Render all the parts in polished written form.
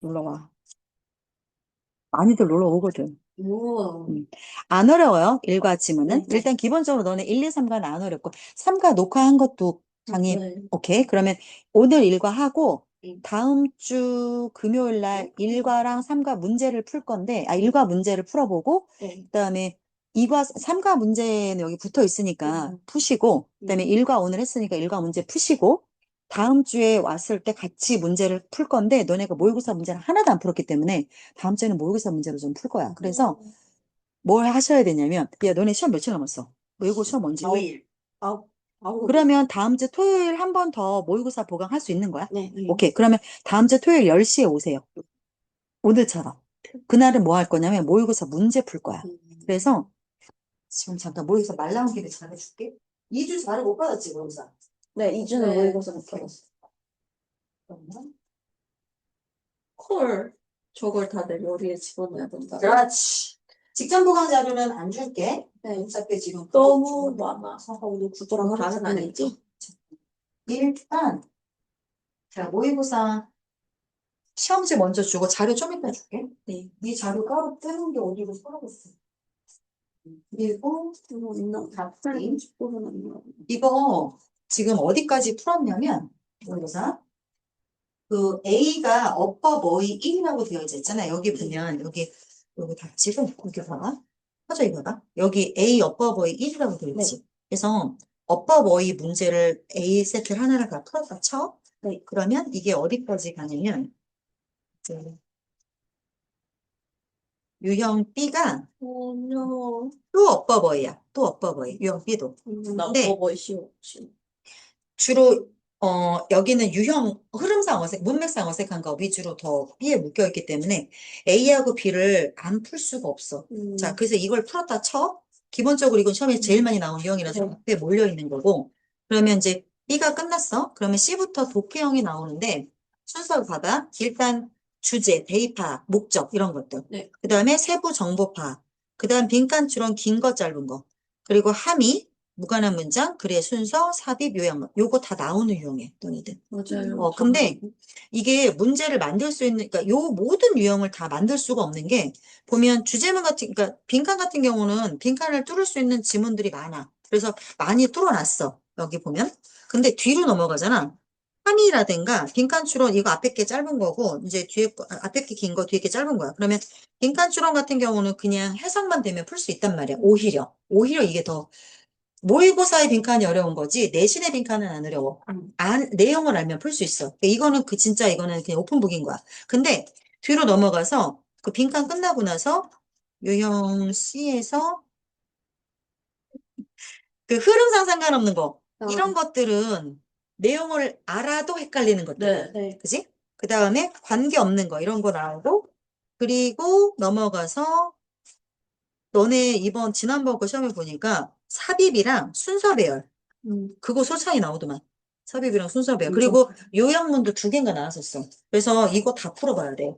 놀러 와. 많이들 놀러 오거든. 우와. 안 어려워요. 일과 지문은. 네. 일단 기본적으로 너네 1, 2, 3과는 안 어렵고 3과 녹화한 것도 강의 네. 오케이. 그러면 오늘 일과 하고 네. 다음 주 금요일 날 일과랑 3과 문제를 풀 건데 일과 문제를 풀어보고 네. 그다음에 2과 3과 문제는 여기 붙어 있으니까 푸시고 그다음에 일과 오늘 했으니까 일과 문제 푸시고 다음 주에 왔을 때 같이 문제를 풀 건데 너네가 모의고사 문제를 하나도 안 풀었기 때문에 다음 주에는 모의고사 문제로 좀 풀 거야. 그래서 뭘 하셔야 되냐면, 야, 너네 시험 며칠 남았어? 모의고사 시험 언제? 5일. 아홉. 그러면 다음 주 토요일 한 번 더 모의고사 보강할 수 있는 거야? 네. 네. 오케이. 그러면 다음 주 토요일 10시에 오세요. 오늘처럼. 그날은 뭐 할 거냐면 모의고사 문제 풀 거야. 그래서 지금 잠깐 모의고사 말 나온 김에 잘해줄게. 2주 잘을 못 받았지, 모의고사. 네, 이주는 네. 모의고사 못 오케이. 받았어. 그러면 콜. 저걸 다 내 머리에 집어넣어야 된다. 그렇지. 직전 보강 자료는 안 줄게. 네. 어차피 지금 너무 많아서 우리 구조랑 다른 다른 아니지? 일단 자 모의고사 시험지 먼저 주고 자료 좀 이따 줄게. 네. 네 자료 따로 떼는 게 어디로 써놨어. 그리고 이거 있나? 답이 30분은 안 나와. 이거 지금 어디까지 풀었냐면 모의고사 그 A가 어법 어휘 1이라고 되어 있잖아. 여기 보면 여기 닥치고 여기 봐봐. 터져 이거가 여기 A 어법 어휘 1이라고 되어 있지. 그래서 어법 어휘 문제를 A 세트를 하나를 다 풀었다 쳐. 네. 그러면 이게 어디까지 가냐면 그 유형 B가 전혀. 또 어법 어휘야. 또 어법 어휘. 유형 B도. 나 근데 뭐 쉬워. 쉬워. 주로 여기는 유형 흐름상 어색, 문맥상 어색한 거 위주로 더 B에 묶여 있기 때문에 A하고 B를 안 풀 수가 없어. 자, 그래서 이걸 풀었다 쳐. 기본적으로 이건 시험에 제일 많이 나온 유형이라서 네. 앞에 몰려 있는 거고. 그러면 이제 B가 끝났어. 그러면 C부터 독해형이 나오는데 순서 봐봐. 일단 주제, 대입파, 목적 이런 것들. 네. 그다음에 세부 정보파. 그다음 빈칸 추론 긴 거 짧은 거. 그리고 함의 무관한 문장, 글의 순서, 삽입, 요약, 요거 다 나오는 유형이에요, 너희들. 맞아요. 근데 이게 문제를 만들 수 있는, 그러니까 요 모든 유형을 다 만들 수가 없는 게, 보면 주제문 같은, 그러니까 빈칸 같은 경우는 빈칸을 뚫을 수 있는 지문들이 많아. 그래서 많이 뚫어놨어, 여기 보면. 근데 뒤로 넘어가잖아. 함이라든가 빈칸 추론 이거 앞에 게 짧은 거고 이제 앞에 게 긴 거 뒤에 게 짧은 거야. 그러면 빈칸 추론 같은 경우는 그냥 해석만 되면 풀 수 있단 말이야. 오히려 이게 더 모의고사의 빈칸이 어려운 거지 내신의 빈칸은 안 어려워. 내용을 알면 풀 수 있어. 이거는 진짜 이거는 그냥 오픈북인 거야. 근데 뒤로 넘어가서 그 빈칸 끝나고 나서 유형 C에서 그 흐름상 상관없는 거 이런 것들은 내용을 알아도 헷갈리는 것들. 네. 그지? 그 다음에 관계없는 거 이런 거 나오고 그리고 넘어가서 너네 이번 지난번 거 시험에 보니까 삽입이랑 순서 배열 그거 소창이 나오더만. 삽입이랑 순서 배열. 그리고 요약문도 두 개인가 나왔었어. 그래서 이거 다 풀어봐야 돼.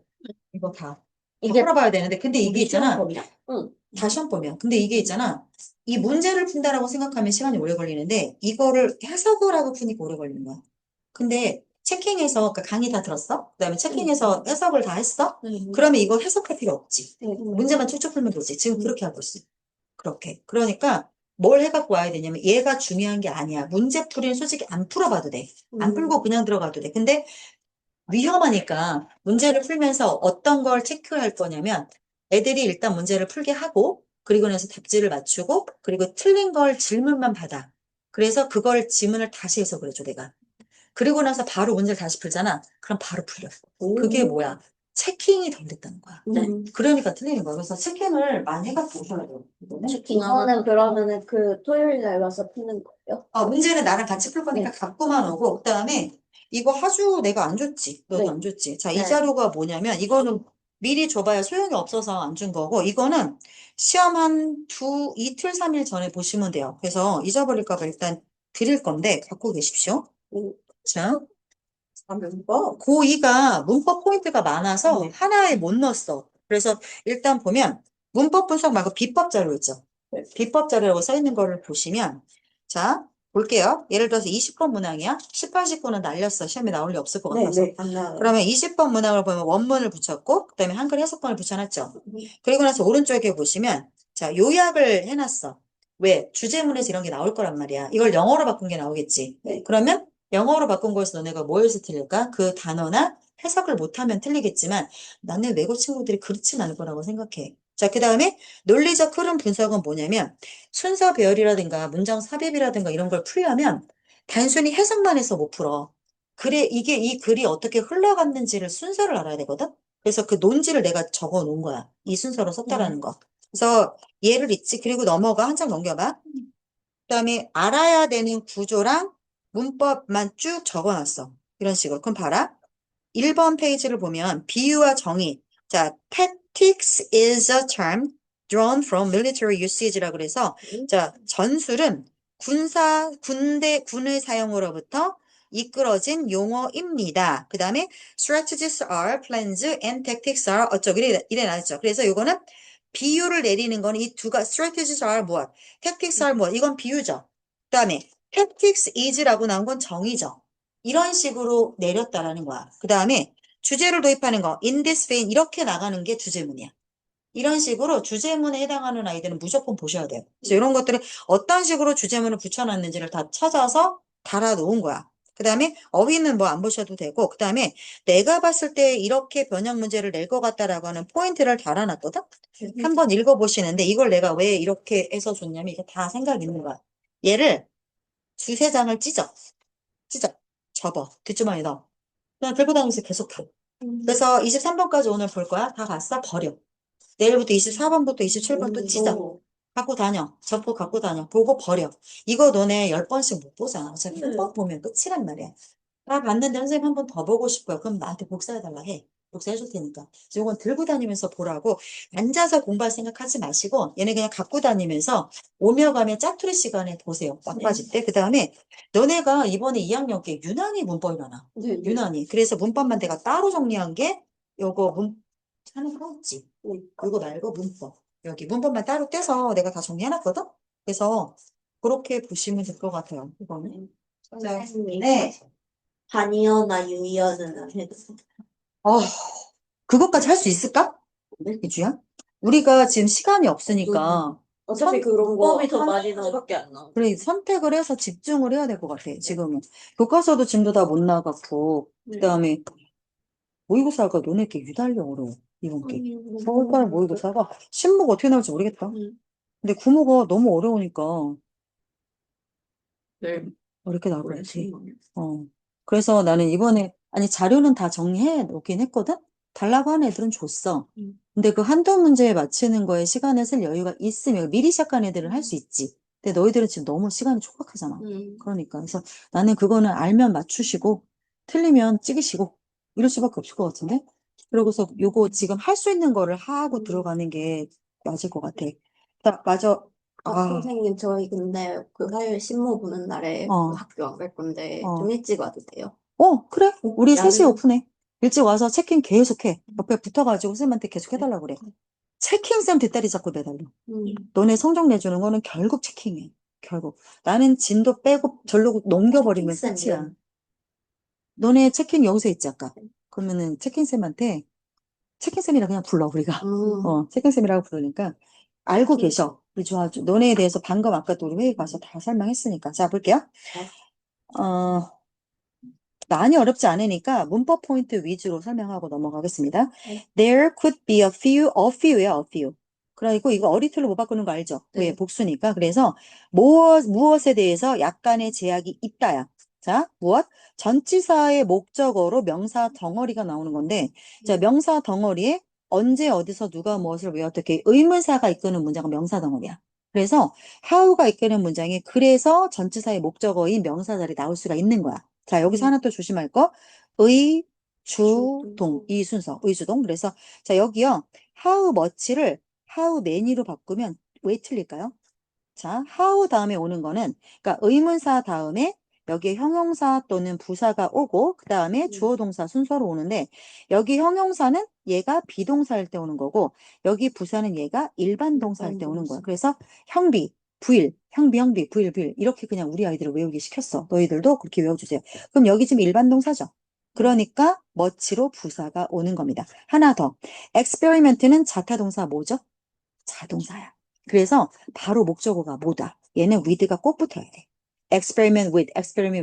이거 다. 이게 풀어봐야 되는데 근데 이게 우리 있잖아. 시험범이야? 응. 다 시험 보면. 근데 이게 있잖아. 이 문제를 푼다라고 생각하면 시간이 오래 걸리는데 이거를 해석을 하고 푸니까 오래 걸리는 거야. 근데 체킹해서 그 강의 다 들었어? 그다음에 체킹해서 해석을 다 했어? 그러면 이거 해석할 필요 없지. 문제만 쭉쭉 풀면 되지. 지금 그렇게 하고 있어. 그렇게. 그러니까 뭘 해갖고 와야 되냐면 얘가 중요한 게 아니야. 문제풀이는 솔직히 안 풀어봐도 돼. 안 풀고 그냥 들어가도 돼. 근데 위험하니까 문제를 풀면서 어떤 걸 체크할 거냐면 애들이 일단 문제를 풀게 하고 그리고 나서 답지를 맞추고 그리고 틀린 걸 질문만 받아. 그래서 그걸 지문을 다시 해서 그래줘 내가. 그리고 나서 바로 문제를 다시 풀잖아. 그럼 바로 풀려. 그게 뭐야? 체킹이 덜 됐다는 거야. 네. 그러니까 틀리는 거야. 그래서 체킹을 많이 해갖고 오셔야 돼요. 이거는. 이거는 그러면은 그 토요일 날 와서 푸는 거예요? 문제는 나랑 같이 풀 거니까 갖고만 오고, 그다음에 이거 하주 내가 안 줬지. 너도 안 줬지. 자, 이 네. 자료가 뭐냐면, 이거는 미리 줘봐야 소용이 없어서 안 준 거고, 이거는 시험 한 이틀, 3일 전에 보시면 돼요. 그래서 잊어버릴까 봐 일단 드릴 건데, 갖고 계십시오. 자, 고2가 문법 포인트가 많아서 하나에 못 넣었어. 그래서 일단 보면, 문법 분석 말고 비법 자료 있죠. 비법 자료라고 써 있는 거를 보시면, 자, 볼게요. 예를 들어서 20번 문항이야. 18, 19는 날렸어. 시험에 나올 리 없을 것 네, 같아서. 네, 안 나와요. 그러면 20번 문항을 보면 원문을 붙였고, 그 다음에 한글 해석본을 붙여놨죠. 그리고 나서 오른쪽에 보시면, 자, 요약을 해놨어. 왜? 주제문에서 이런 게 나올 거란 말이야. 이걸 영어로 바꾼 게 나오겠지. 네. 그러면 영어로 바꾼 거에서 너네가 뭐에서 틀릴까? 그 단어나 해석을 못하면 틀리겠지만, 나는 외국 친구들이 그렇진 않을 거라고 생각해. 자, 그 다음에 논리적 흐름 분석은 뭐냐면, 순서 배열이라든가 문장 삽입이라든가 이런 걸 풀려면 단순히 해석만 해서 못 풀어. 그래, 이게 이 글이 어떻게 흘러갔는지를 순서를 알아야 되거든? 그래서 그 논지를 내가 적어 놓은 거야. 이 순서로 썼다라는 거. 그래서 얘를 읽지. 그리고 넘어가. 한 장 넘겨봐. 그다음에 알아야 되는 구조랑 문법만 쭉 적어 놨어. 이런 식으로. 그럼 봐라. 1번 페이지를 보면 비유와 정의. 자, tactics is a term drawn from military usage라 그래서 자, 전술은 군의 사용으로부터 이끌어진 용어입니다. 그 다음에 strategies are plans and tactics are 어쩌고 이래 나왔죠. 그래서 요거는 비유를 내리는 거는 이 두가 strategies are 무엇, tactics are 무엇, 이건 비유죠. 그 다음에 tactics is라고 나온 건 정의죠. 이런 식으로 내렸다라는 거야. 그 다음에 주제를 도입하는 거, in this vein 이렇게 나가는 게 주제문이야. 이런 식으로 주제문에 해당하는 아이들은 무조건 보셔야 돼요. 그래서 이런 것들을 어떤 식으로 주제문을 붙여놨는지를 다 찾아서 달아놓은 거야. 그 다음에 어휘는 뭐 안 보셔도 되고, 그 다음에 내가 봤을 때 이렇게 변형 문제를 낼 것 같다라고 하는 포인트를 달아놨거든? 한번 읽어보시는데 이걸 내가 왜 이렇게 해서 줬냐면 이게 다 생각이 있는 거야. 얘를 두세 장을 찢어. 접어. 뒷주머니에 넣어. 그냥 들고 다니면서 계속 펴. 그래서 23번까지 오늘 볼 거야. 다 봤어? 버려. 내일부터 24번부터 27번도 찢어. 갖고 다녀. 접고 갖고 다녀. 보고 버려. 이거 너네 10번씩 못 보잖아. 어차피 한 번 보면 끝이란 말이야. 다 봤는데 선생님 한 번 더 보고 싶어요. 그럼 나한테 복사해달라 해. 복사해 줄 테니까. 그래서 이건 들고 다니면서 보라고 앉아서 공부할 생각하지 마시고 얘네 그냥 갖고 다니면서 오며 가며 짜투리 시간에 보세요. 막바지 때. 그 다음에 너네가 이번에 2학년 게 유난히 문법이 많아. 네, 네. 유난히. 그래서 문법만 내가 따로 정리한 게 요거 하는 거 없지. 이거 말고 문법. 여기 문법만 따로 떼서 내가 다 정리해놨거든? 그래서 그렇게 보시면 될 것 같아요. 이거는. 선생님, 네. 반이어나 유이어는 해도 어, 그것까지 할 수 있을까? 네? 이주야? 우리가 지금 시간이 없으니까 어차피 그런 거 문법이 더 많이 하나밖에 나오밖에 안 나와. 그래 선택을 해서 집중을 해야 될 것 같아. 지금은 교과서도 지금도 다 못 나갔고 그다음에 모의고사가 너네 게 유달리 어려워. 이번 게. 4월달 모의고사가 신무가 어떻게 나올지 모르겠다. 근데 구모가 너무 어려우니까 네. 어렵게 나올 것 같아. 그래서 나는 이번에, 아니, 자료는 다 정리해 놓긴 했거든? 달라고 하는 애들은 줬어. 근데 그 한두 문제에 맞추는 거에 시간을 쓸 여유가 있으면 미리 시작한 애들은 할 수 있지. 근데 너희들은 지금 너무 시간이 촉박하잖아. 그러니까. 그래서 나는 그거는 알면 맞추시고, 틀리면 찍으시고, 이럴 수밖에 없을 것 같은데? 그러고서 요거 지금 할 수 있는 거를 하고 들어가는 게 맞을 것 같아. 맞아. 선생님, 저희 근데 그 화요일 신모 보는 날에 어. 그 학교 안 갈 건데 어. 좀 일찍 와도 돼요? 그래. 우리 나는- 3시에 오픈해. 일찍 와서 체킹 계속 해. 옆에 붙어가지고 쌤한테 계속 해달라고 그래. 체킹 쌤 뒷다리 잡고 매달려. 너네 성적 내주는 거는 결국 체킹해. 결국. 나는 진도 빼고 절로 넘겨버리면 체킹 끝이야. 쌤이요? 너네 체킹 여기서 있지, 아까. 그러면은 체킹 쌤한테 체킹 쌤이라 그냥 불러, 우리가. 체킹 쌤이라고 부르니까 알고 계셔. 우리 좋아. 너네에 대해서 방금 아까도 우리 회의 가서 다 설명했으니까. 자, 볼게요. 많이 어렵지 않으니까 문법 포인트 위주로 설명하고 넘어가겠습니다. There could be a few야, a few. 그리고 이거 어리틀로 못 바꾸는 거 알죠? 왜? 복수니까. 그래서 무엇에 대해서 약간의 제약이 있다야. 자, 무엇? 전치사의 목적어로 명사 덩어리가 나오는 건데, 자, 명사 덩어리에 언제 어디서 누가 무엇을 왜 어떻게 의문사가 이끄는 문장은 명사 덩어리야. 그래서 how가 이끄는 문장이 그래서 전치사의 목적어인 명사 자리에 나올 수가 있는 거야. 자, 여기서 하나 또 조심할 거. 의, 주, 동. 이 순서. 의주동. 그래서, 자, 여기요. how much를 how many로 바꾸면 왜 틀릴까요? 자, how 다음에 오는 거는, 그러니까 의문사 다음에 여기에 형용사 또는 부사가 오고, 그 다음에 주어 동사 순서로 오는데, 여기 형용사는 얘가 비동사일 때 오는 거고, 여기 부사는 얘가 일반 동사일 때 오는 거야. 그래서 형비, 부일, 형비, 부일. 이렇게 그냥 우리 아이들을 외우기 시켰어. 너희들도 그렇게 외워주세요. 그럼 여기 지금 일반 동사죠. 그러니까 much로 부사가 오는 겁니다. 하나 더. experiment는 자타동사 뭐죠? 자동사야. 그래서 바로 목적어가 뭐다? 얘는 with가 꼭 붙어야 돼. experiment with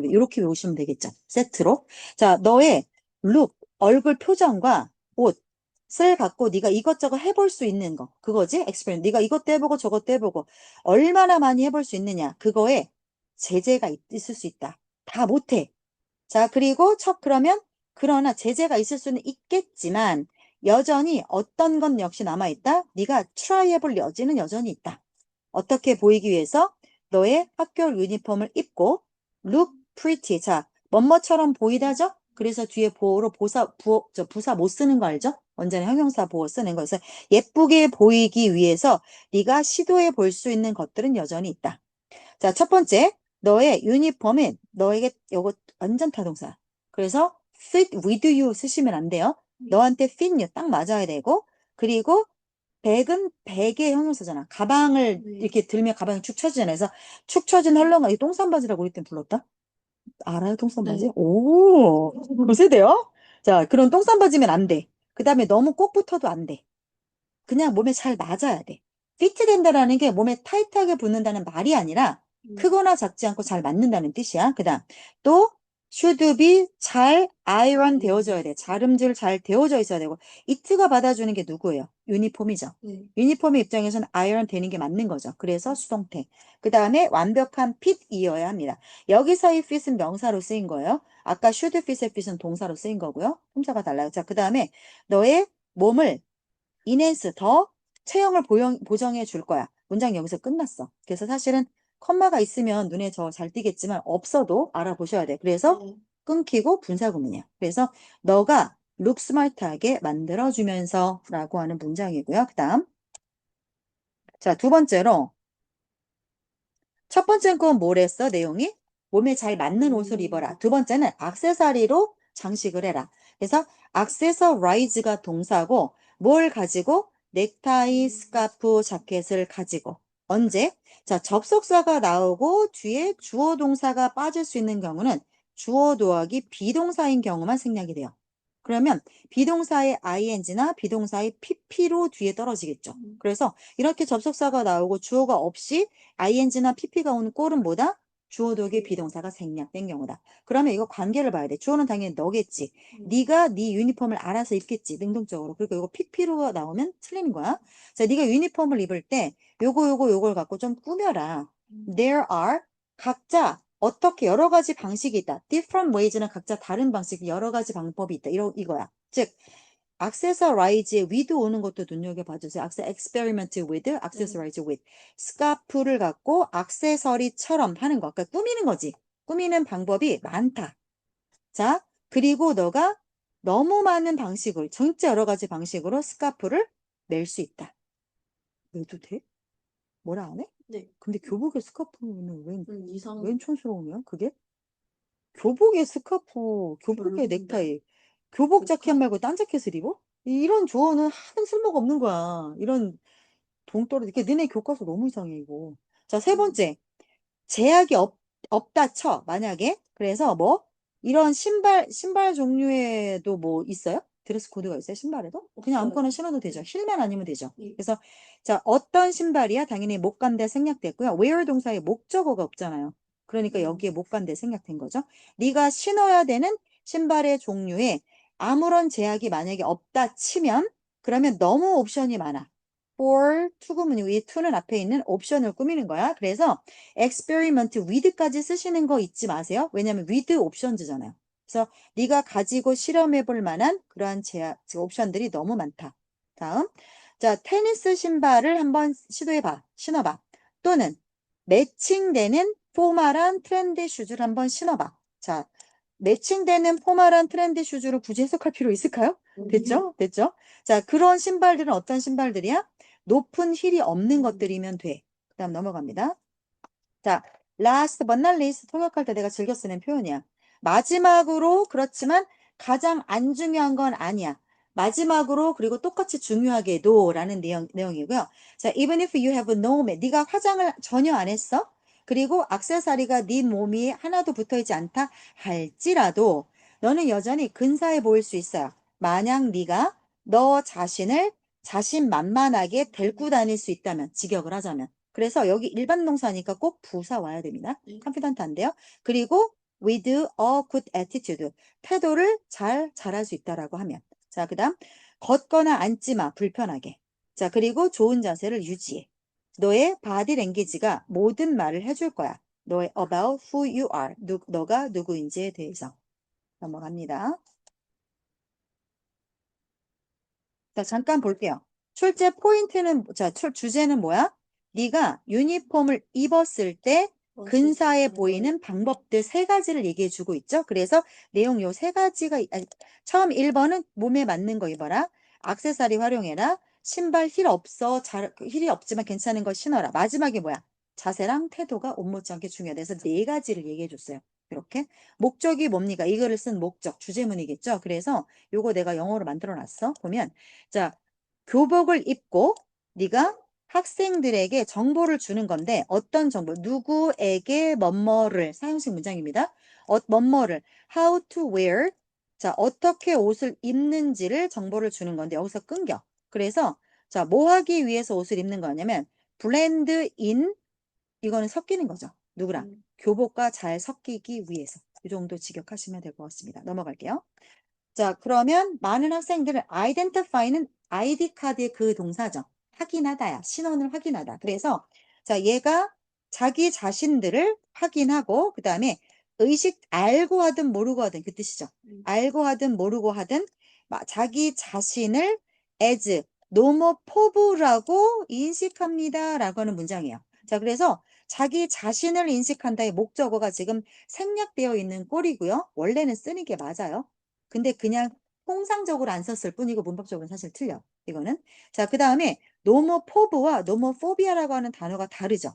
이렇게 외우시면 되겠죠. 세트로. 자, 너의 look, 얼굴 표정과 옷을 갖고 네가 이것저것 해볼 수 있는 거. 그거지? experiment. 네가 이것도 해보고 저것도 해보고 얼마나 많이 해볼 수 있느냐. 그거에 제재가 있을 수 있다. 다 못해. 자, 그리고 그러나 제재가 있을 수는 있겠지만 여전히 어떤 건 역시 남아있다. 네가 try 해볼 여지는 여전히 있다. 어떻게 보이기 위해서 너의 학교 유니폼을 입고 look pretty. 자, 뭐뭐처럼 보이다죠? 그래서 뒤에 보호로 부사 못 쓰는 거 알죠? 언제나 형용사 보호 쓰는 거. 그래서 예쁘게 보이기 위해서 네가 시도해 볼 수 있는 것들은 여전히 있다. 자, 첫 번째, 너의 유니폼은 너에게 요거 완전 타동사. 그래서 fit with you 쓰시면 안 돼요. 너한테 fit you 딱 맞아야 되고, 그리고 백은 백의 형용사잖아. 가방을 이렇게 들면 가방이 축 처지잖아요. 그래서 축 처진 헐렁한 이 똥싼바지라고 우리 땐 불렀다. 알아요, 똥싼바지? 네. 오, 고세대요? 자, 그런 똥싼바지면 안 돼. 그 다음에 너무 꼭 붙어도 안 돼. 그냥 몸에 잘 맞아야 돼. 피트 된다라는 게 몸에 타이트하게 붙는다는 말이 아니라 크거나 작지 않고 잘 맞는다는 뜻이야. 그다음 또 should be 잘 아이런 되어져야 돼. 자름질 잘 되어져 있어야 되고 이트가 받아주는 게 누구예요? 유니폼이죠. 네. 유니폼의 입장에서는 아이런 되는 게 맞는 거죠. 그래서 수동태. 그 다음에 완벽한 핏이어야 합니다. 여기서의 fit은 명사로 쓰인 거예요. 아까 should fit의 fit은 동사로 쓰인 거고요. 품사가 달라요. 자, 그 다음에 너의 몸을 인핸스 더 체형을 보정해 줄 거야. 문장 여기서 끝났어. 그래서 사실은 컴마가 있으면 눈에 저 잘 띄겠지만 없어도 알아보셔야 돼. 그래서 네. 끊기고 분사구문이야. 그래서 너가 룩 스마트하게 만들어주면서 라고 하는 문장이고요. 그 다음 자, 두 번째로 첫 번째는 그건 뭐랬어? 내용이 몸에 잘 맞는 옷을 입어라. 두 번째는 액세서리로 장식을 해라. 그래서 액세서라이즈가 동사고 뭘 가지고 넥타이, 스카프, 자켓을 가지고 언제? 자, 접속사가 나오고 뒤에 주어 동사가 빠질 수 있는 경우는 주어 더하기 비동사인 경우만 생략이 돼요. 그러면 비동사의 ing나 비동사의 pp로 뒤에 떨어지겠죠. 그래서 이렇게 접속사가 나오고 주어가 없이 ing나 pp가 오는 꼴은 뭐다? 주어 더하기 비동사가 생략된 경우다. 그러면 이거 관계를 봐야 돼. 주어는 당연히 너겠지. 네가 네 유니폼을 알아서 입겠지. 능동적으로. 그리고 이거 pp로 나오면 틀리는 거야. 자, 네가 유니폼을 입을 때 요걸 갖고 좀 꾸며라. There are 각자 어떻게 여러 가지 방식이 있다. different ways는 각자 다른 방식, 여러 가지 방법이 있다. 이거야. 즉 accessorize에 with 오는 것도 눈여겨봐주세요. experiment with, accessorize with. 스카프를 갖고 액세서리처럼 하는 거. 그러니까 꾸미는 거지. 꾸미는 방법이 많다. 자, 그리고 너가 너무 많은 방식을, 진짜 여러 가지 방식으로 스카프를 낼 수 있다. 왜도 돼? 뭐라 안 해? 네. 근데 교복에 스카프는 이상. 웬 촌스러움이야, 그게? 교복에 스카프, 교복에 별로인데. 넥타이, 교복 자켓 그럴까? 말고 딴 자켓을 입어? 이런 조언은 하등 쓸모가 없는 거야. 이런 동떨어지. 너네 교과서 너무 이상해, 이거. 자, 세 번째. 제약이 없다 쳐, 만약에. 그래서 뭐, 이런 신발 종류에도 뭐 있어요? 드레스 코드가 있어요? 신발에도? 그냥 없어요. 아무거나 신어도 되죠. 힐만 아니면 되죠. 네. 그래서, 자, 어떤 신발이야? 당연히 못 간데 생략됐고요. where 동사에 목적어가 없잖아요. 그러니까 여기에 못 간데 생략된 거죠. 네가 신어야 되는 신발의 종류에 아무런 제약이 만약에 없다 치면, 그러면 너무 옵션이 많아. for 투구문이고 이 to는 앞에 있는 옵션을 꾸미는 거야. 그래서 experiment with까지 쓰시는 거 잊지 마세요. 왜냐면 with 옵션즈잖아요. 그래서 네가 가지고 실험해 볼 만한 그러한 옵션들이 너무 많다. 다음, 자, 테니스 신발을 한번 시도해 봐. 신어봐. 또는 매칭되는 포멀한 트렌드 슈즈를 한번 신어봐. 자, 매칭되는 포멀한 트렌드 슈즈를 굳이 해석할 필요 있을까요? 됐죠? 됐죠? 자, 그런 신발들은 어떤 신발들이야? 높은 힐이 없는 것들이면 돼. 그 다음 넘어갑니다. 자, last but not least 통역할 때 내가 즐겨 쓰는 표현이야. 마지막으로 그렇지만 가장 안 중요한 건 아니야. 마지막으로 그리고 똑같이 중요하게도 라는 내용이고요. 자, even if you have no makeup, 네가 화장을 전혀 안 했어? 그리고 액세서리가 네 몸이 하나도 붙어있지 않다 할지라도 너는 여전히 근사해 보일 수 있어요. 만약 네가 너 자신을 자신만만하게 데리고 다닐 수 있다면, 직역을 하자면. 그래서 여기 일반 동사니까 꼭 부사 와야 됩니다. confident 안 돼요. 그리고 with a good attitude. 태도를 잘할 수 있다라고 하면. 자, 그 다음 걷거나 앉지 마, 불편하게. 자, 그리고 좋은 자세를 유지해. 너의 바디 랭귀지가 모든 말을 해줄 거야. 너의 about who you are. 너가 누구인지에 대해서. 넘어갑니다. 자, 잠깐 볼게요. 출제 포인트는, 자, 주제는 뭐야? 네가 유니폼을 입었을 때 근사해 보이는 방법들 세 가지를 얘기해 주고 있죠. 그래서 내용 요 세 가지가, 처음 1번은 몸에 맞는 거 입어라. 액세서리 활용해라. 신발 힐 없어. 힐이 없지만 괜찮은 거 신어라. 마지막에 뭐야? 자세랑 태도가 옷 못지않게 중요하다. 그래서 네 가지를 얘기해 줬어요. 이렇게. 목적이 뭡니까? 이거를 쓴 목적, 주제문이겠죠. 그래서 요거 내가 영어로 만들어 놨어. 보면 자, 교복을 입고 네가 학생들에게 정보를 주는 건데 어떤 정보? 누구에게 뭐뭐를 사용식 문장입니다. 뭐뭐를 how to wear 자, 어떻게 옷을 입는지를 정보를 주는 건데 여기서 끊겨. 그래서 자, 뭐 하기 위해서 옷을 입는 거냐면 blend in 이거는 섞이는 거죠. 누구랑? 교복과 잘 섞이기 위해서. 이 정도 직역하시면 될 것 같습니다. 넘어갈게요. 자, 그러면 많은 학생들은 identify는 ID 카드의 그 동사죠. 확인하다야. 신원을 확인하다. 그래서 자, 얘가 자기 자신들을 확인하고 그 다음에 의식 알고 하든 모르고 하든 그 뜻이죠. 알고 하든 모르고 하든 자기 자신을 as 노모포브라고 인식합니다. 라고 하는 문장이에요. 자, 그래서 자기 자신을 인식한다의 목적어가 지금 생략되어 있는 꼴이고요. 원래는 쓰는 게 맞아요. 근데 그냥 통상적으로 안 썼을 뿐이고 문법적으로는 사실 틀려. 이거는. 자, 그 다음에 노모포브와 노모포비아라고 하는 단어가 다르죠.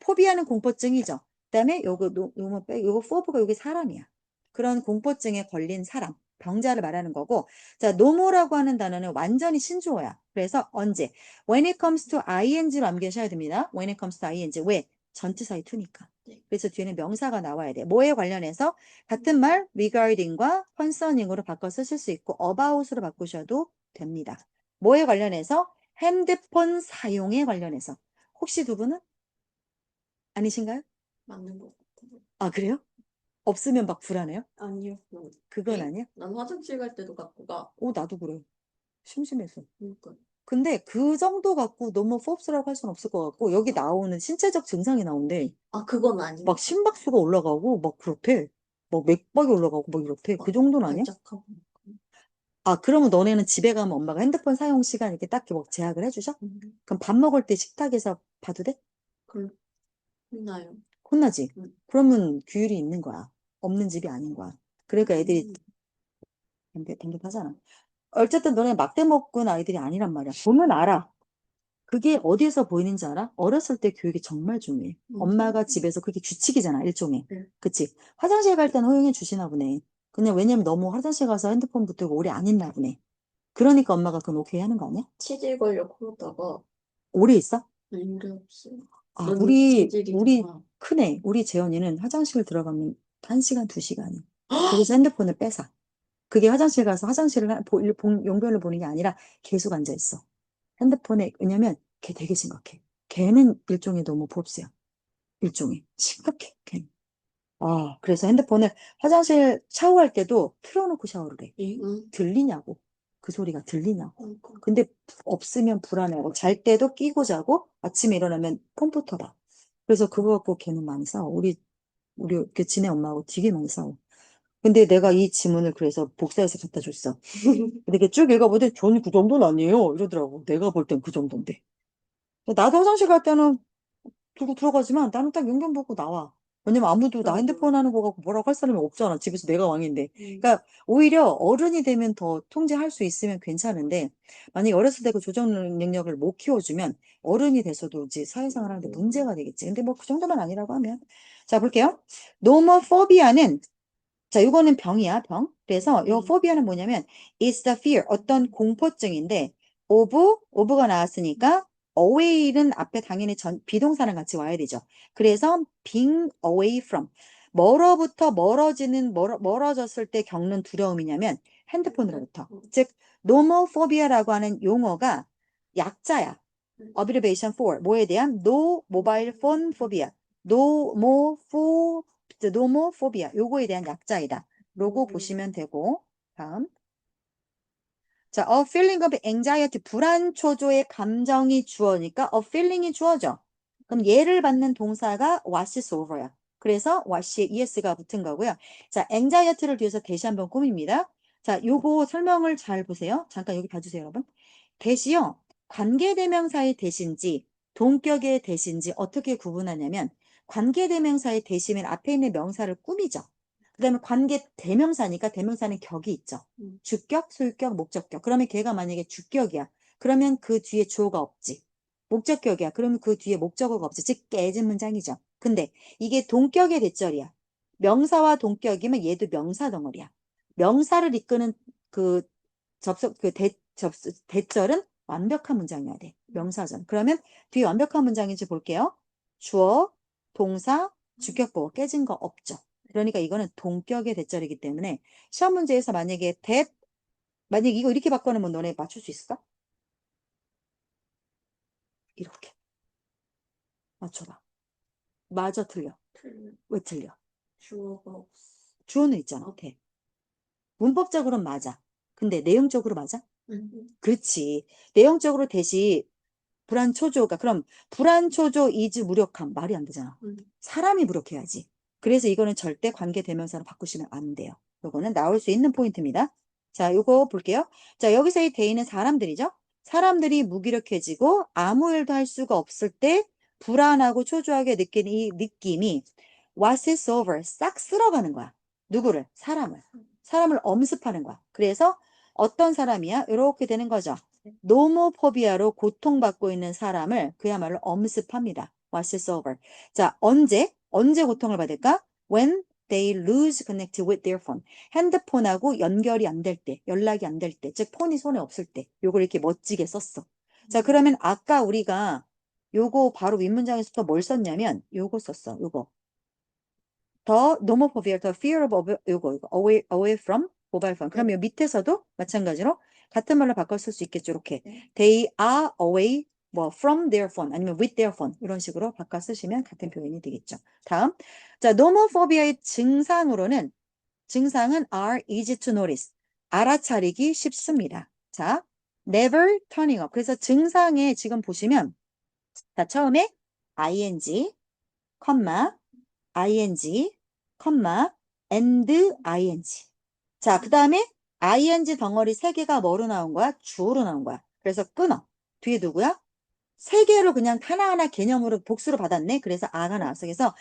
포비아는 공포증이죠. 그 다음에 요거 포브가 요게 사람이야. 그런 공포증에 걸린 사람, 병자를 말하는 거고. 자, 노모라고 하는 단어는 완전히 신조어야. 그래서 언제? When it comes to ing로 암기하셔야 됩니다. When it comes to ing. 왜? 전치사의 to니까. 그래서 뒤에는 명사가 나와야 돼. 뭐에 관련해서? 같은 말 regarding과 concerning으로 바꿔 쓰실 수 있고 about으로 바꾸셔도 됩니다. 뭐에 관련해서? 핸드폰 사용에 관련해서. 혹시 두 분은? 아니신가요? 맞는 것 같아요. 아, 그래요? 없으면 막 불안해요? 아니요. 그건 아니야? 난 화장실 갈 때도 갖고 가. 나도 그래. 심심해서. 그러니까. 근데 그 정도 갖고 너무 포브스라고 할 수는 없을 것 같고 여기 나오는 신체적 증상이 나오는데 아, 그건 아니야. 막 심박수가 올라가고 막 그렇대. 막 맥박이 올라가고 막 이렇대. 그 정도는 아니야? 발작하고. 아, 그러면 너네는 집에 가면 엄마가 핸드폰 사용 시간 이렇게 딱 뭐 제약을 해주셔? 그럼 밥 먹을 때 식탁에서 봐도 돼? 혼나요. 혼나지? 응. 그러면 규율이 있는 거야. 없는 집이 아닌 거야. 그러니까 애들이 댕긋하잖아. 어쨌든 너네 막대 먹은 아이들이 아니란 말이야. 보면 알아. 그게 어디에서 보이는지 알아? 어렸을 때 교육이 정말 중요해. 엄마가 집에서 그게 규칙이잖아, 일종의. 응. 그치? 화장실 갈 때는 허용해 주시나 보네. 그냥 왜냐면 너무 화장실 가서 핸드폰 붙들고 오래 안 있나 보네. 그러니까 엄마가 그건 오케이 하는 거 아니야? 치질 걸려 그러다가 오래 있어? 오래 없어요. 아, 넌 우리 재질이구나. 크네. 우리 재현이는 화장실 들어가면 1시간, 2시간이. 거기서 핸드폰을 뺏어. 그게 화장실 가서 화장실을 용변을 보는 게 아니라 계속 앉아 있어. 핸드폰에, 왜냐면 걔 되게 심각해. 걔는 일종의 너무 봅스야. 일종의. 심각해, 걔는. 아, 그래서 핸드폰을 화장실 샤워할 때도 틀어놓고 샤워를 해. 응. 들리냐고. 그 소리가 들리냐고. 그러니까. 근데 없으면 불안해하고 잘 때도 끼고 자고 아침에 일어나면 컴퓨터 봐. 그래서 그거 갖고 걔는 많이 싸워. 우리 그 지네 엄마하고 되게 많이 싸워. 근데 내가 이 지문을 그래서 복사해서 갖다 줬어. 근데 이렇게 쭉 읽어보더니 저는 그 정도는 아니에요. 이러더라고. 내가 볼 땐 그 정도인데. 나도 화장실 갈 때는 두고 들어가지만 나는 딱 용변 보고 나와. 왜냐면 아무도 나 핸드폰 하는 거 갖고 뭐라고 할 사람이 없잖아. 집에서 내가 왕인데. 그러니까 오히려 어른이 되면 더 통제할 수 있으면 괜찮은데 만약에 어렸을 때 그 조정 능력을 못 키워주면 어른이 돼서도 이제 사회생활 하는데 문제가 되겠지. 근데 뭐 그 정도만 아니라고 하면. 자, 볼게요. 노모포비아는 자, 이거는 병이야, 병. 그래서 이 포비아는 뭐냐면 is the fear, 어떤 공포증인데 of가 나왔으니까 away는 앞에 당연히 비동사랑 같이 와야 되죠. 그래서 being away from. 멀어부터 멀어졌을 때 겪는 두려움이냐면 핸드폰으로부터. 즉, nomophobia라고 하는 용어가 약자야. abbreviation for 뭐에 대한 no mobile phone phobia. nomophobia. 요거에 대한 약자이다. 로고 보시면 되고. 다음. 자, a feeling of anxiety, 불안 초조의 감정이 주어니까 a feeling이 주어져. 그럼 얘를 받는 동사가 was over야. 그래서 was에 es가 붙은 거고요. 자, anxiety를 뒤에서 다시 한번 꾸밉니다. 자, 요거 설명을 잘 보세요. 잠깐 여기 봐주세요, 여러분. 대시요, 관계대명사의 대신지, 동격의 대신지 어떻게 구분하냐면 관계대명사의 대시면 앞에 있는 명사를 꾸미죠. 그 다음에 관계대명사니까 대명사는 격이 있죠. 주격, 소유격, 목적격. 그러면 걔가 만약에 주격이야. 그러면 그 뒤에 주어가 없지. 목적격이야. 그러면 그 뒤에 목적어가 없지. 즉 깨진 문장이죠. 근데 이게 동격의 대절이야. 명사와 동격이면 얘도 명사 덩어리야. 명사를 이끄는 그 대절은 완벽한 문장이어야 돼. 명사전. 그러면 뒤에 완벽한 문장인지 볼게요. 주어, 동사, 주격보호 깨진 거 없죠. 그러니까 이거는 동격의 대절이기 때문에 시험 문제에서 만약에 만약에 이거 이렇게 바꿔놓으면 너네 맞출 수 있을까? 이렇게. 맞춰봐. 맞아, 틀려. 왜 틀려? 주어가 없어. 주어는 있잖아. 돼. 문법적으로는 맞아. 근데 내용적으로 맞아? 그렇지. 내용적으로 대신 불안 초조가 그럼 불안 초조 이즈 무력함 말이 안 되잖아. 사람이 무력해야지. 그래서 이거는 절대 관계 대명사로 바꾸시면 안 돼요. 요거는 나올 수 있는 포인트입니다. 자, 요거 볼게요. 자, 여기서 이 대인은 사람들이죠. 사람들이 무기력해지고 아무 일도 할 수가 없을 때 불안하고 초조하게 느끼는 이 느낌이 washes over 싹 쓸어가는 거야. 누구를? 사람을 엄습하는 거야. 그래서 어떤 사람이야? 이렇게 되는 거죠. 노모포비아로 고통받고 있는 사람을 그야말로 엄습합니다. washes over. 자, 언제 고통을 받을까? When they lose connect with their phone. 핸드폰하고 연결이 안 될 때, 연락이 안 될 때, 즉 폰이 손에 없을 때. 요걸 이렇게 멋지게 썼어. 자, 그러면 아까 우리가 요거 바로 윗문장에서 또 뭘 썼냐면 요거 썼어. 요거. 더 nomophobia, 더 fear of 요거 away from mobile phone. 그럼 요 밑에서도 마찬가지로 같은 말로 바꿔 쓸 수 있겠죠. 이렇게 they are away 뭐 from their phone 아니면 with their phone 이런 식으로 바꿔 쓰시면 같은 표현이 되겠죠. 다음, 자 nomophobia의 증상은 are easy to notice. 알아차리기 쉽습니다. 자, never turning up. 그래서 증상에 지금 보시면 자 처음에 ing, ing, and ing. 자, 그 다음에 ing 덩어리 세 개가 뭐로 나온 거야? 주어로 나온 거야. 그래서 끊어. 뒤에 누구야? 세 개로 그냥 하나하나 개념으로 복수로 받았네. 그래서 아가 나왔어. 그래서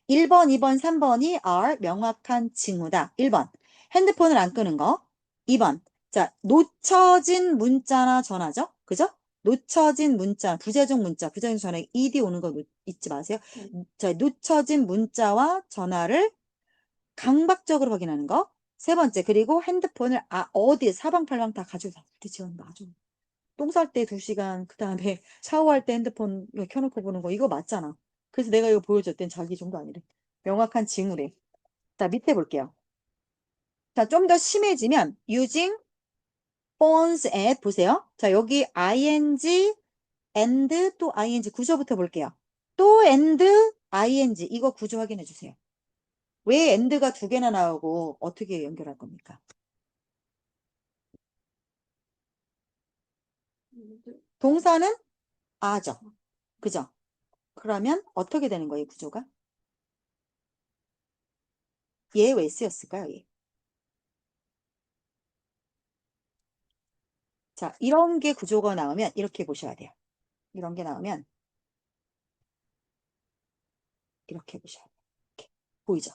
1번, 2번, 3번이 are 명확한 징후다. 1번. 핸드폰을 안 끄는 거. 2번. 자, 놓쳐진 문자나 전화죠. 그죠? 놓쳐진 문자, 부재중 전화에 ed 오는 거 잊지 마세요. 자, 놓쳐진 문자와 전화를 강박적으로 확인하는 거. 세 번째, 그리고 핸드폰을 어디에 사방팔방 다 가지고 다닐 지원 맞아. 똥 쌀 때 2시간, 그 다음에 샤워할 때 핸드폰 켜놓고 보는 거 이거 맞잖아. 그래서 내가 이거 보여줬더니 자기 정도 아니래. 명확한 징후래. 자, 밑에 볼게요. 자, 좀 더 심해지면 using phones at 보세요. 자, 여기 ing, and 또 ing 구조부터 볼게요. 또 and, ing 이거 구조 확인해 주세요. 왜 and가 두 개나 나오고 어떻게 연결할 겁니까? 동사는 아죠. 그죠? 그러면 어떻게 되는 거예요, 구조가? 얘 왜 쓰였을까요, 얘? 자, 이런 게 구조가 나오면 이렇게 보셔야 돼요. 이런 게 나오면 이렇게 보셔야 돼요. 이렇게. 보이죠?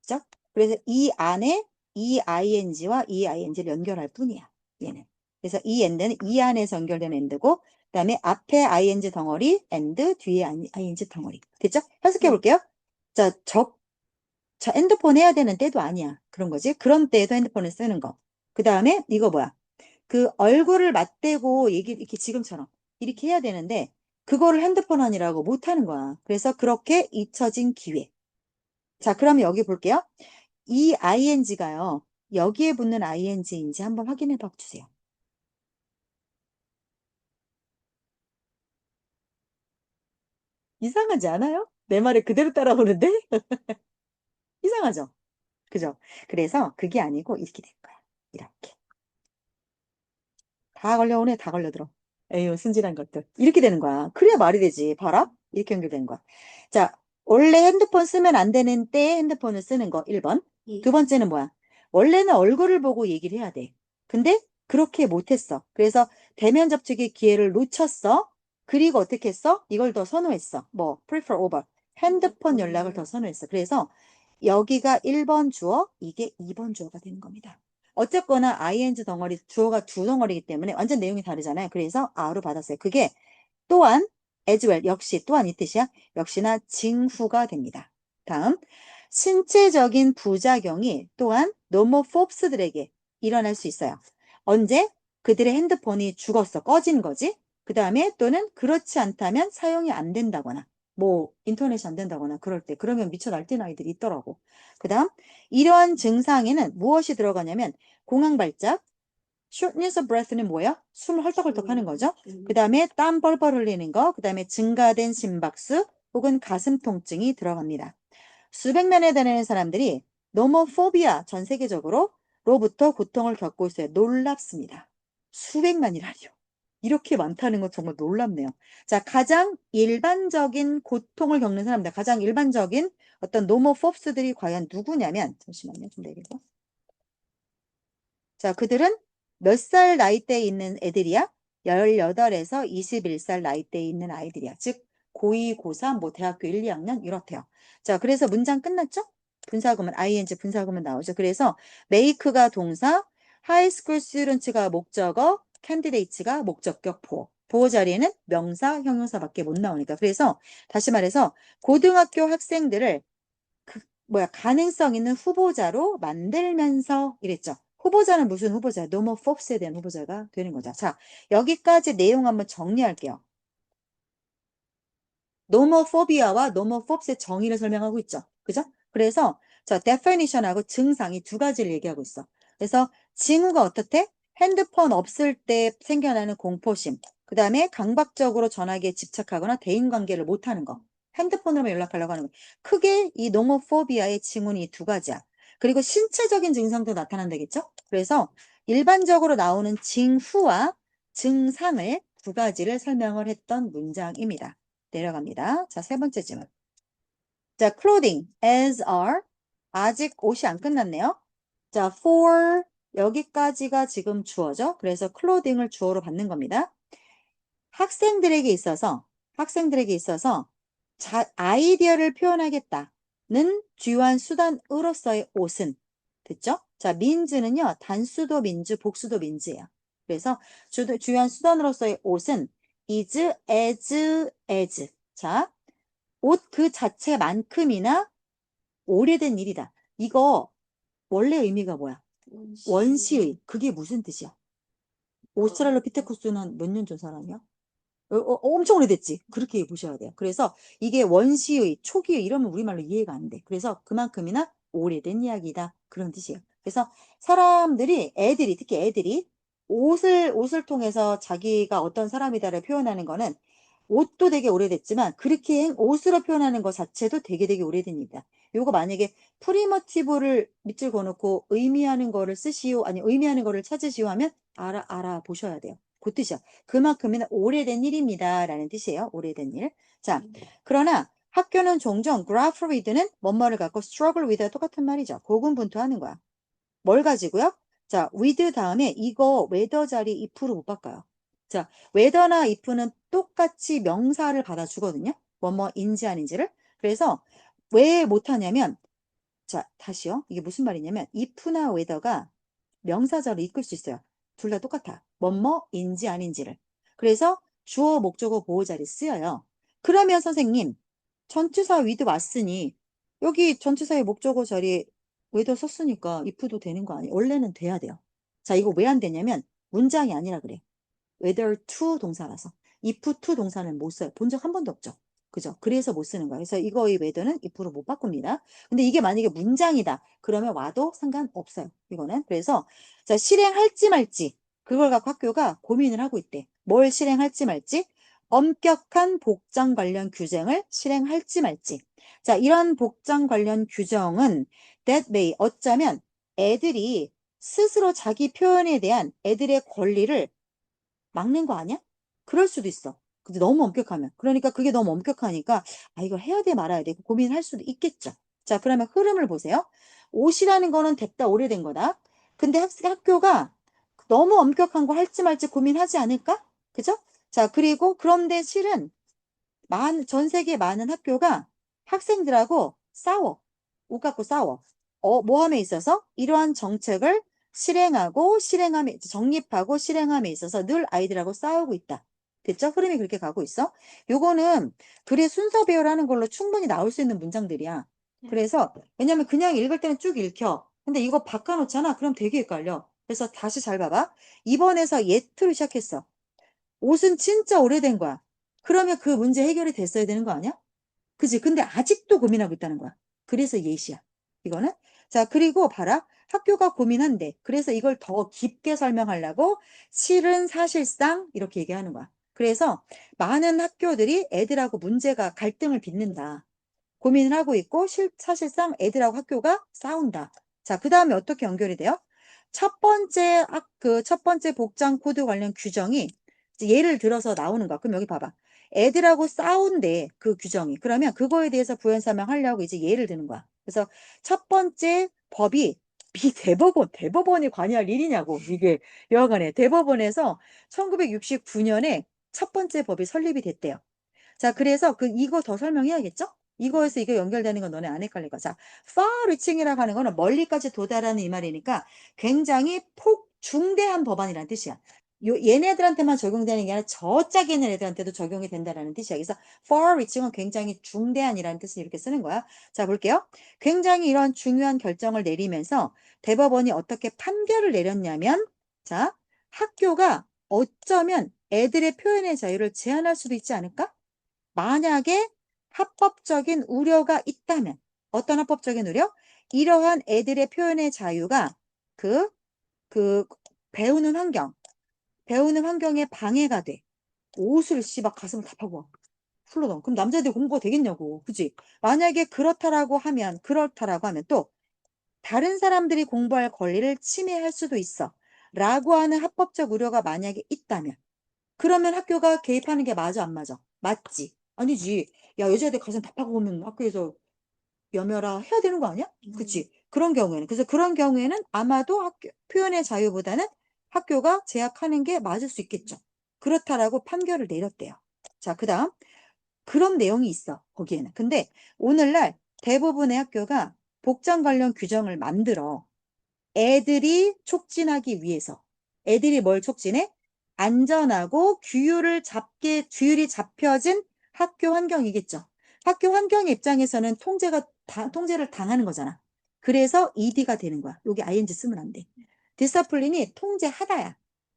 그죠? 그래서 이 안에 이 ing와 이 ing를 연결할 뿐이야. 얘는. 그래서 이 and는 이 안에서 연결된 and고 그다음에 앞에 ing 덩어리 and 뒤에 ing 덩어리. 됐죠? 해석해 볼게요. 자, 핸드폰 해야 되는 때도 아니야. 그런 거지. 그런 때에도 핸드폰을 쓰는 거. 그 다음에 이거 뭐야? 그 얼굴을 맞대고 이렇게 지금처럼 이렇게 해야 되는데 그거를 핸드폰 하느라고 못하는 거야. 그래서 그렇게 잊혀진 기회. 자, 그러면 여기 볼게요. 이 ing가요. 여기에 붙는 ing인지 한번 확인해 봐 주세요. 이상하지 않아요? 내 말을 그대로 따라오는데? 이상하죠? 그죠? 그래서 그게 아니고 이렇게 된 거야. 이렇게. 다 걸려오네, 다 걸려들어. 에휴, 순진한 것들. 이렇게 되는 거야. 그래야 말이 되지. 봐라. 이렇게 연결되는 거야. 자, 원래 핸드폰 쓰면 안 되는 때 핸드폰을 쓰는 거, 1번. 두 번째는 뭐야? 원래는 얼굴을 보고 얘기를 해야 돼. 근데 그렇게 못했어. 그래서 대면 접촉의 기회를 놓쳤어. 그리고 어떻게 했어? 이걸 더 선호했어. 뭐, prefer over. 핸드폰 연락을 더 선호했어. 그래서 여기가 1번 주어, 이게 2번 주어가 되는 겁니다. 어쨌거나 ing 덩어리, 주어가 두 덩어리이기 때문에 완전 내용이 다르잖아요. 그래서 아로 받았어요. 그게 또한, as well, 역시 또한 이 뜻이야. 역시나 징후가 됩니다. 다음, 신체적인 부작용이 또한 노모포브스들에게 일어날 수 있어요. 언제? 그들의 핸드폰이 죽었어. 꺼진 거지. 그 다음에 또는 그렇지 않다면 사용이 안 된다거나 뭐 인터넷이 안 된다거나 그럴 때 그러면 미쳐 날뛰는 아이들이 있더라고. 그 다음 이러한 증상에는 무엇이 들어가냐면 공황발작, shortness of breath는 뭐예요? 숨을 헐떡헐떡 하는 거죠. 그 다음에 땀 뻘뻘 흘리는 거, 그 다음에 증가된 심박수 혹은 가슴 통증이 들어갑니다. 수백 명에 달하는 사람들이 노모포비아 전 세계적으로 로부터 고통을 겪고 있어요. 놀랍습니다. 수백만이라니요. 이렇게 많다는 건 정말 놀랍네요. 자, 가장 일반적인 고통을 겪는 사람들, 가장 일반적인 어떤 노모포브스들이 과연 누구냐면, 잠시만요, 좀 내리고. 자, 그들은 몇 살 나이대에 있는 애들이야? 18에서 21살 나이대에 있는 아이들이야. 즉, 고2, 고3, 뭐 대학교 1, 2학년 이렇대요. 자, 그래서 문장 끝났죠? 분사구문, ing 분사구문 나오죠. 그래서 make가 동사, high school students가 목적어, candidates가 목적격 보어. 보어 자리에는 명사, 형용사밖에 못 나오니까. 그래서 다시 말해서 고등학교 학생들을 가능성 있는 후보자로 만들면서 이랬죠. 후보자는 무슨 후보자야? 노모포브스에 대한 후보자가 되는 거죠. 자, 여기까지 내용 한번 정리할게요. 노모포비아와 노모포브스의 정의를 설명하고 있죠. 그죠? 그래서 자, definition하고 증상이 두 가지를 얘기하고 있어. 그래서 징후가 어떻대? 핸드폰 없을 때 생겨나는 공포심. 그 다음에 강박적으로 전화기에 집착하거나 대인관계를 못하는 거. 핸드폰으로만 연락하려고 하는 거. 크게 이 노모포비아의 징후는 이 두 가지야. 그리고 신체적인 증상도 나타난다겠죠? 그래서 일반적으로 나오는 징후와 증상을 두 가지를 설명을 했던 문장입니다. 내려갑니다. 자, 세 번째 질문. 자, clothing, as are. 아직 옷이 안 끝났네요. 자, for, 여기까지가 지금 주어죠. 그래서 clothing을 주어로 받는 겁니다. 학생들에게 있어서, 아이디어를 표현하겠다는 주요한 수단으로서의 옷은, 됐죠? 자, 민즈는요, 단수도 민즈, 복수도 민즈예요. 그래서 주요한 수단으로서의 옷은 is, as. 자, 옷 그 자체만큼이나 오래된 일이다. 이거 원래 의미가 뭐야? 원시의. 그게 무슨 뜻이야? 오스트랄로피테쿠스는 몇 년 전 사람이야? 엄청 오래됐지. 그렇게 보셔야 돼요. 그래서 이게 원시의, 초기의 이러면 우리말로 이해가 안 돼. 그래서 그만큼이나 오래된 이야기다. 그런 뜻이에요. 그래서 사람들이, 애들이, 특히 애들이 옷을 통해서 자기가 어떤 사람이다를 표현하는 거는 옷도 되게 오래됐지만 그렇게 옷으로 표현하는 것 자체도 되게 오래된 일이다. 요거 만약에 프리머티브를 밑줄 그어놓고 의미하는 거를 쓰시오, 아니 의미하는 거를 찾으시오 하면 알아보셔야 돼요. 그 뜻이야. 그만큼이나 오래된 일입니다. 라는 뜻이에요. 오래된 일. 자, 그러나 학교는 종종 graph read는 뭐뭐를 갖고 struggle with와 똑같은 말이죠. 고군분투하는 거야. 뭘 가지고요? 자, with 다음에 이거 whether 자리 if로 못 바꿔요. 자, whether나 if는 똑같이 명사를 받아주거든요. 뭐뭐인지 아닌지를. 그래서 왜 못하냐면, 자, 다시요. 이게 무슨 말이냐면 if나 whether가 명사절을 이끌 수 있어요. 둘 다 똑같아. 뭐뭐인지 아닌지를. 그래서 주어, 목적어, 보호자리 쓰여요. 그러면 선생님, 전치사 with 왔으니 여기 전치사의 목적어 자리에 with 썼으니까 if도 되는 거 아니에요? 원래는 돼야 돼요. 자, 이거 왜 안 되냐면 문장이 아니라 그래. whether to 동사라서. if to 동사는 못 써요. 본 적 한 번도 없죠. 그죠? 그래서 못 쓰는 거예요. 그래서 이거의 whether는 if로 못 바꿉니다. 근데 이게 만약에 문장이다. 그러면 와도 상관없어요. 이거는. 그래서 자, 실행할지 말지 그걸 갖고 학교가 고민을 하고 있대. 뭘 실행할지 말지? 엄격한 복장 관련 규정을 실행할지 말지. 자, 이런 복장 관련 규정은 that may 어쩌면 애들이 스스로 자기 표현에 대한 애들의 권리를 막는 거 아니야? 그럴 수도 있어. 근데 너무 엄격하면. 그러니까 그게 너무 엄격하니까 아 이거 해야 돼 말아야 돼 고민할 수도 있겠죠. 자, 그러면 흐름을 보세요. 옷이라는 거는 됐다 오래된 거다. 근데 학교가 너무 엄격한 거 할지 말지 고민하지 않을까? 그죠? 자, 그리고 그런데 실은 전 세계 많은 학교가 학생들하고 싸워. 옷 갖고 싸워. 모함에 있어서 이러한 정책을 실행함에, 정립하고 실행함에 있어서 늘 아이들하고 싸우고 있다. 됐죠? 흐름이 그렇게 가고 있어. 요거는 글의 순서 배열하는 걸로 충분히 나올 수 있는 문장들이야. 그래서, 왜냐면 그냥 읽을 때는 쭉 읽혀. 근데 이거 바꿔놓잖아? 그럼 되게 헷갈려. 그래서 다시 잘 봐봐. 2번에서 예트로 시작했어. 옷은 진짜 오래된 거야. 그러면 그 문제 해결이 됐어야 되는 거 아니야? 그지? 근데 아직도 고민하고 있다는 거야. 그래서 예시야. 이거는. 자, 그리고 봐라. 학교가 고민한대. 그래서 이걸 더 깊게 설명하려고 실은 사실상 이렇게 얘기하는 거야. 그래서 많은 학교들이 애들하고 문제가 갈등을 빚는다. 고민을 하고 있고 사실상 애들하고 학교가 싸운다. 자, 그 다음에 어떻게 연결이 돼요? 첫 번째 복장 코드 관련 규정이 이제 예를 들어서 나오는 거야. 그럼 여기 봐봐. 애들하고 싸운대, 그 규정이. 그러면 그거에 대해서 부연 설명하려고 이제 예를 드는 거야. 그래서 첫 번째 법이 이 대법원이 관여할 일이냐고. 이게 여하간에 대법원에서 1969년에 첫 번째 법이 설립이 됐대요. 자, 그래서 이거 더 설명해야겠죠? 이거에서 이거 연결되는 건 너네 안 헷갈릴 거야. 자, far reaching이라고 하는 거는 멀리까지 도달하는 이 말이니까 굉장히 중대한 법안이라는 뜻이야. 얘네들한테만 적용되는 게 아니라 저 짝에 있는 애들한테도 적용이 된다라는 뜻이야. 그래서 far reaching은 굉장히 중대한이라는 뜻을 이렇게 쓰는 거야. 자, 볼게요. 굉장히 이런 중요한 결정을 내리면서 대법원이 어떻게 판결을 내렸냐면, 자, 학교가 어쩌면 애들의 표현의 자유를 제한할 수도 있지 않을까? 만약에 합법적인 우려가 있다면, 어떤 합법적인 우려? 이러한 애들의 표현의 자유가 그, 그, 배우는 환경에 방해가 돼. 옷을 씨발 가슴을 다 파고 풀러 넣어. 그럼 남자들이 공부가 되겠냐고. 그지? 만약에 그렇다라고 하면 또, 다른 사람들이 공부할 권리를 침해할 수도 있어. 라고 하는 합법적 우려가 만약에 있다면, 그러면 학교가 개입하는 게 맞아, 안 맞아? 맞지? 아니지. 야, 여자애들 가슴 답하고 오면 학교에서 여며라 해야 되는 거 아니야? 그치? 그런 경우에는. 그래서 그런 경우에는 아마도 표현의 자유보다는 학교가 제약하는 게 맞을 수 있겠죠. 그렇다라고 판결을 내렸대요. 자, 그 다음. 그런 내용이 있어, 거기에는. 근데 오늘날 대부분의 학교가 복장 관련 규정을 만들어. 애들이 촉진하기 위해서. 애들이 뭘 촉진해? 안전하고 규율이 잡혀진 학교 환경이겠죠. 학교 환경의 입장에서는 통제를 당하는 거잖아. 그래서 ED가 되는 거야. 여기 ing 쓰면 안 돼. 디서플린이 통제하다야.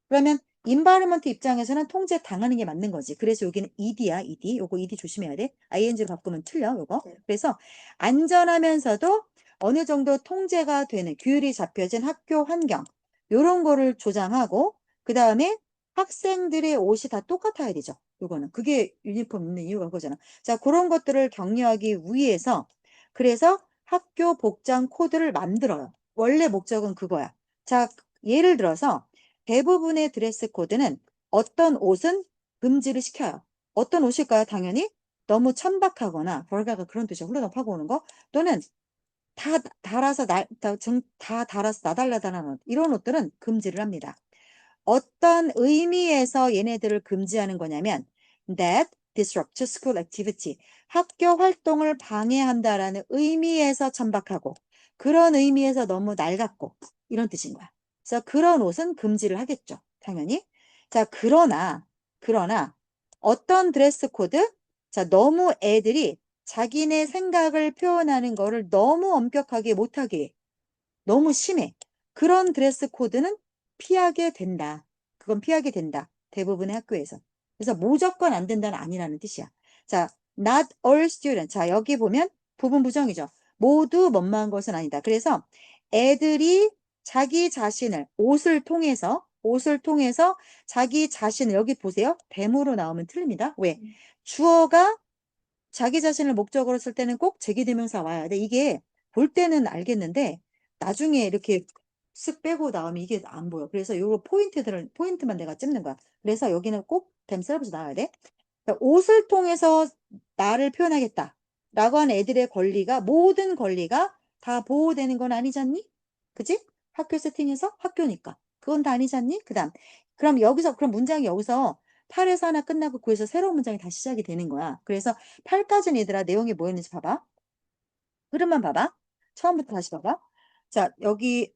그러면 인바이러먼트 입장에서는 통제 당하는 게 맞는 거지. 그래서 여기는 ED야, ED. 요거 ED 조심해야 돼. ing로 바꾸면 틀려, 요거. 그래서 안전하면서도 어느 정도 통제가 되는 규율이 잡혀진 학교 환경 요런 거를 조장하고 그 다음에 학생들의 옷이 다 똑같아야 되죠. 요거는 그게 유니폼 있는 이유가 그거잖아. 자, 그런 것들을 격려하기 위해서 그래서 학교 복장 코드를 만들어요. 원래 목적은 그거야. 자, 예를 들어서 대부분의 드레스 코드는 어떤 옷은 금지를 시켜요. 어떤 옷일까요? 당연히 너무 천박하거나 벌가가 그런 뜻이야. 훌러덩하고 오는 거 또는 다 달아서 나달라달하는 옷. 이런 옷들은 금지를 합니다. 어떤 의미에서 얘네들을 금지하는 거냐면 that disrupt school activity. 학교 활동을 방해한다라는 의미에서 천박하고 그런 의미에서 너무 낡았고 이런 뜻인 거야. 그래서 그런 옷은 금지를 하겠죠. 당연히. 자, 그러나 어떤 드레스 코드? 자, 너무 애들이 자기네 생각을 표현하는 거를 너무 엄격하게 못하게 해. 너무 심해. 그런 드레스 코드는 피하게 된다. 그건 피하게 된다. 대부분의 학교에서. 그래서 무조건 안 된다는 아니라는 뜻이야. 자, not all students. 자, 여기 보면 부분 부정이죠. 모두 뭐뭐한 것은 아니다. 그래서 애들이 자기 자신을 옷을 통해서 자기 자신을 여기 보세요. 댐으로 나오면 틀립니다. 왜? 주어가 자기 자신을 목적으로 쓸 때는 꼭 제기대명사 와야 돼. 이게 볼 때는 알겠는데 나중에 이렇게 쓱 빼고 나오면 이게 안 보여. 그래서 요거 포인트만 내가 찝는 거야. 그래서 여기는 꼭 themselves 나와야 돼. 그러니까 옷을 통해서 나를 표현하겠다. 라고 하는 애들의 권리가, 모든 권리가 다 보호되는 건 아니잖니? 그지? 학교 세팅에서 학교니까. 그건 다 아니잖니? 그럼 문장이 여기서 8에서 하나 끝나고 9에서 새로운 문장이 다시 시작이 되는 거야. 그래서 8까지는 얘들아 내용이 뭐였는지 봐봐. 흐름만 봐봐. 처음부터 다시 봐봐. 자, 여기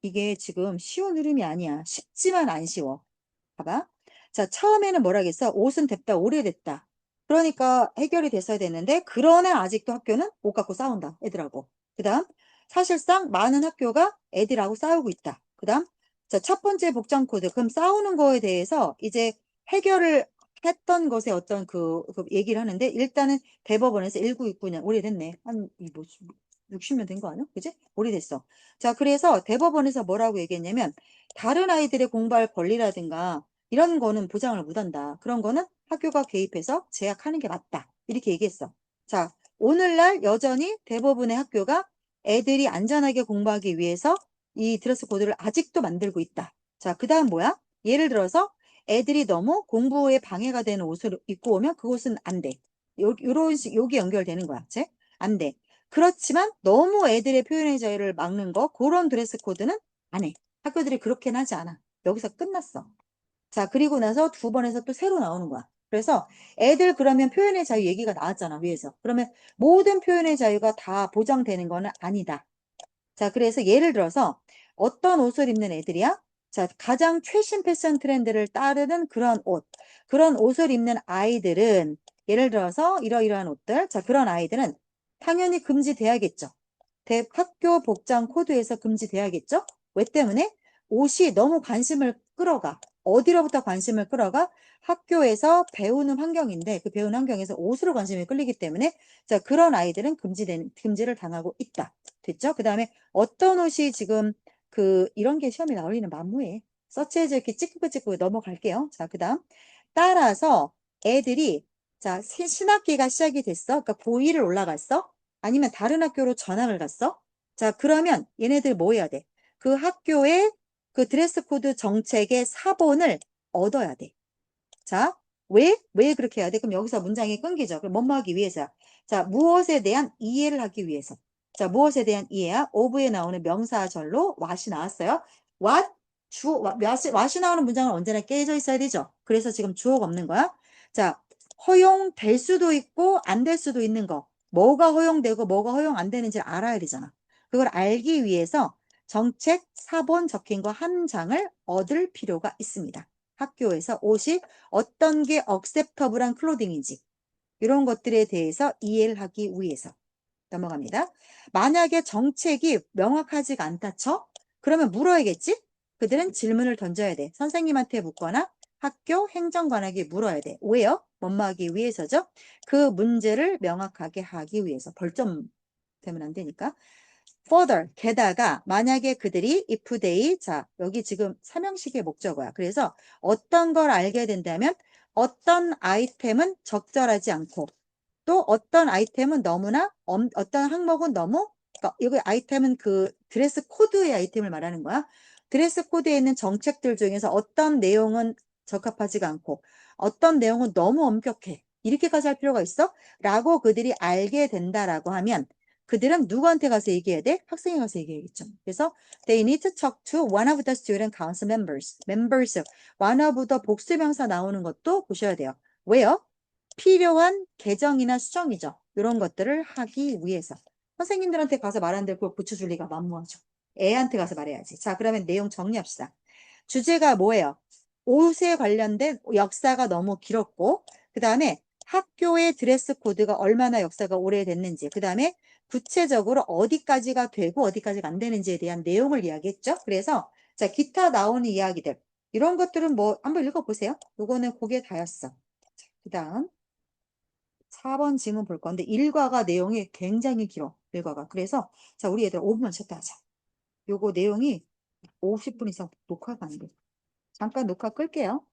이게 지금 쉬운 흐름이 아니야. 쉽지만 안 쉬워. 봐봐. 자, 처음에는 뭐라겠어? 옷은 됐다, 오래됐다. 그러니까 해결이 됐어야 됐는데, 그러나 아직도 학교는 옷 갖고 싸운다, 애들하고. 그 다음, 사실상 많은 학교가 애들하고 싸우고 있다. 그 다음, 자, 첫 번째 복장 코드. 그럼 싸우는 거에 대해서 이제 해결을 했던 것에 어떤 그 얘기를 하는데, 일단은 대법원에서 1969년, 오래됐네. 뭐, 60년 된 거 아니야? 그지? 오래됐어. 자, 그래서 대법원에서 뭐라고 얘기했냐면, 다른 아이들의 공부할 권리라든가 이런 거는 보장을 못한다. 그런 거는 학교가 개입해서 제약하는 게 맞다. 이렇게 얘기했어. 자, 오늘날 여전히 대부분의 학교가 애들이 안전하게 공부하기 위해서 이 드레스 코드를 아직도 만들고 있다. 자, 그 다음 뭐야? 예를 들어서 애들이 너무 공부에 방해가 되는 옷을 입고 오면 그것은 안 돼. 여기 연결되는 거야. 안 돼. 그렇지만 너무 애들의 표현의 자유를 막는 거, 그런 드레스 코드는 안 해. 학교들이 그렇게는 하지 않아. 여기서 끝났어. 자, 그리고 나서 두 번에서 또 새로 나오는 거야. 그래서 애들 그러면 표현의 자유 얘기가 나왔잖아, 위에서. 그러면 모든 표현의 자유가 다 보장되는 거는 아니다. 자, 그래서 예를 들어서 어떤 옷을 입는 애들이야? 자, 가장 최신 패션 트렌드를 따르는 그런 옷을 입는 아이들은 예를 들어서 이러이러한 옷들, 자, 그런 아이들은 당연히 금지돼야겠죠. 학교 복장 코드에서 금지돼야겠죠? 왜 때문에? 옷이 너무 관심을 끌어가. 어디로부터 관심을 끌어가? 학교에서 배우는 환경인데 그 배우는 환경에서 옷으로 관심이 끌리기 때문에 자, 그런 아이들은 금지를 당하고 있다. 됐죠? 그 다음에 어떤 옷이 지금 이런 게 시험에 나올리는 만무해. 서치해서 이렇게 찍고 넘어갈게요. 자, 그 다음. 따라서 애들이 자, 신학기가 시작이 됐어. 그러니까 고2를 올라갔어. 아니면 다른 학교로 전학을 갔어? 자, 그러면 얘네들 뭐 해야 돼? 그 학교의 그 드레스 코드 정책의 사본을 얻어야 돼. 자, 왜 그렇게 해야 돼? 그럼 여기서 문장이 끊기죠. 그럼 뭐뭐 하기 위해서야. 자, 무엇에 대한 이해를 하기 위해서. 자, 무엇에 대한 이해야? of에 나오는 명사절로 what이 나왔어요. what이 나오는 문장은 언제나 깨져 있어야 되죠. 그래서 지금 주어가 없는 거야. 자, 허용될 수도 있고 안 될 수도 있는 거. 뭐가 허용되고 뭐가 허용 안 되는지 알아야 되잖아. 그걸 알기 위해서 정책 사본 적힌 거 한 장을 얻을 필요가 있습니다. 학교에서 옷이 어떤 게 acceptable한 클로딩인지 이런 것들에 대해서 이해를 하기 위해서 넘어갑니다. 만약에 정책이 명확하지가 않다 쳐? 그러면 물어야겠지? 그들은 질문을 던져야 돼. 선생님한테 묻거나 학교 행정관에게 물어야 돼. 왜요? 뭐뭐 하기 위해서죠. 그 문제를 명확하게 하기 위해서. 벌점 되면 안 되니까. further, 게다가 만약에 그들이 if they, 자, 여기 지금 삼형식의 목적어야. 그래서 어떤 걸 알게 된다면 어떤 아이템은 적절하지 않고 또 어떤 아이템은 어떤 항목은 너무, 그러니까 여기 아이템은 그 드레스 코드의 아이템을 말하는 거야. 드레스 코드에 있는 정책들 중에서 어떤 내용은 적합하지가 않고 어떤 내용은 너무 엄격해. 이렇게까지 할 필요가 있어? 라고 그들이 알게 된다라고 하면 그들은 누구한테 가서 얘기해야 돼? 학생에 가서 얘기해야겠죠. 그래서 they need to talk to one of the student council members. one of the 복수명사 나오는 것도 보셔야 돼요. 왜요? 필요한 개정이나 수정이죠. 이런 것들을 하기 위해서. 선생님들한테 가서 말하는데 그걸 고쳐줄 리가 만무하죠. 애한테 가서 말해야지. 자, 그러면 내용 정리합시다. 주제가 뭐예요? 옷에 관련된 역사가 너무 길었고, 그 다음에 학교의 드레스 코드가 얼마나 역사가 오래됐는지, 그 다음에 구체적으로 어디까지가 되고 어디까지가 안 되는지에 대한 내용을 이야기했죠. 그래서 자, 기타 나오는 이야기들. 이런 것들은 뭐 한번 읽어보세요. 요거는 그게 다였어. 그 다음 4번 질문 볼 건데 일과가 내용이 굉장히 길어. 일과가. 그래서 자 우리 애들 5분만 쉬었다 하자. 요거 내용이 50분 이상 녹화가 안 돼. 잠깐 녹화 끌게요.